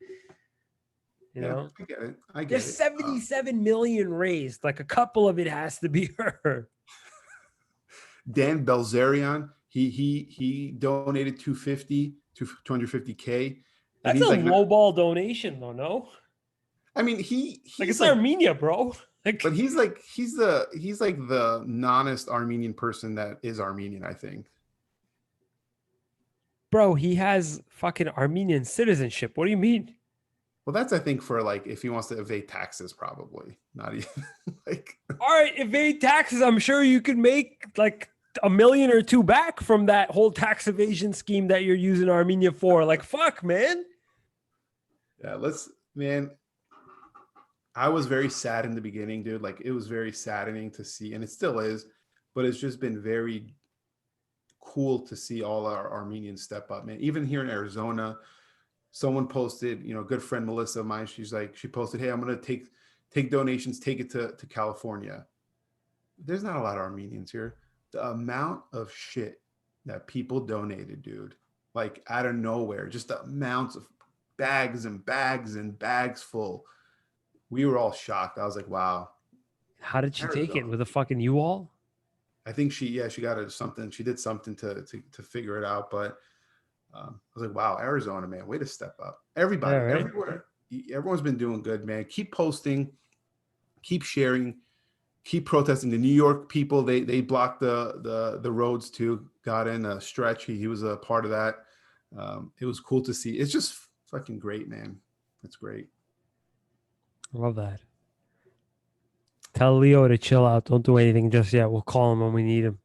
S1: You
S2: Yeah,
S1: know,
S2: I get it. I get
S1: there's
S2: it.
S1: 77 million raised. Like a couple of it has to be her.
S2: Dan Belzerian, he donated 250K, and
S1: That's a
S2: he's like,
S1: low ball donation, though. No,
S2: I mean,
S1: like
S2: he's
S1: it's
S2: like,
S1: Armenia, bro. Like,
S2: but he's like the non-est Armenian person that is Armenian, I think.
S1: bro, he has fucking Armenian citizenship. What do you mean?
S2: Well, that's I think for like if he wants to evade taxes, probably not even like.
S1: All right, evade taxes. I'm sure you could make like a million or two back from that whole tax evasion scheme that you're using Armenia for. Like, fuck, man.
S2: Yeah, man. I was very sad in the beginning, dude. Like it was very saddening to see, and it still is, but it's just been very cool to see all our Armenians step up, man. Even here in Arizona, someone posted, a good friend Melissa of mine, she posted, hey, I'm gonna take donations, take it to California. There's not a lot of Armenians here. The amount of shit that people donated, dude, like out of nowhere, just the amounts of bags and bags and bags full. We were all shocked. I was like, wow.
S1: How did she take it
S2: Arizona.
S1: with a fucking U-Haul?
S2: I think she got something. She did something to figure it out. But I was like, wow, Arizona, man, way to step up. Everybody,
S1: Yeah, right.
S2: everywhere, everyone's been doing good, man. Keep posting, keep sharing, keep protesting. The New York people, they blocked the roads too. Got in a stretch. He was a part of that. It was cool to see. It's just fucking great, man. It's great.
S1: I love that. Tell Leo to chill out. Don't do anything just yet. We'll call him when we need him.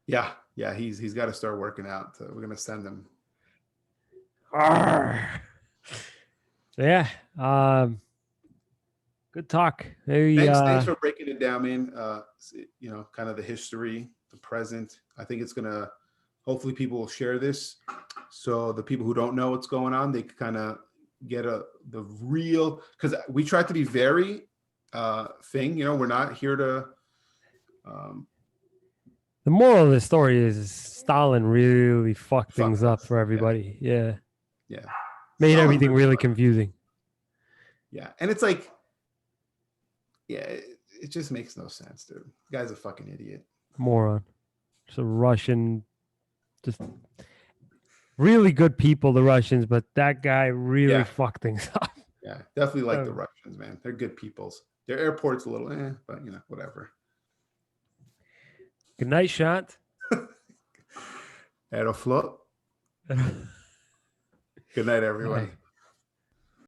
S2: Yeah, he's got to start working out. We're gonna send him.
S1: Arr. So yeah, good talk. Maybe,
S2: Thanks for breaking it down, man. Kind of the history, the present. I think it's gonna. Hopefully, people will share this, so the people who don't know what's going on, they can kind of get the real. Because we tried to be very thing. We're not here to.
S1: the moral of the story is Stalin really fucked things
S2: Fuck
S1: up
S2: us.
S1: for everybody. Yeah.
S2: Yeah.
S1: Made
S2: Stalin's
S1: everything
S2: really
S1: really
S2: smart.
S1: confusing.
S2: Yeah, and it's like, yeah, it just makes no sense, dude. The guy's a fucking idiot.
S1: Moron. Just a Russian, just really good people, the Russians, but that guy really
S2: Yeah.
S1: fucked things up.
S2: Yeah, definitely like the
S1: Oh.
S2: Russians, man. They're good peoples. Their airport's a little, but whatever.
S1: Good night, Shant.
S2: Aeroflot. Good night, everyone.
S1: Bye.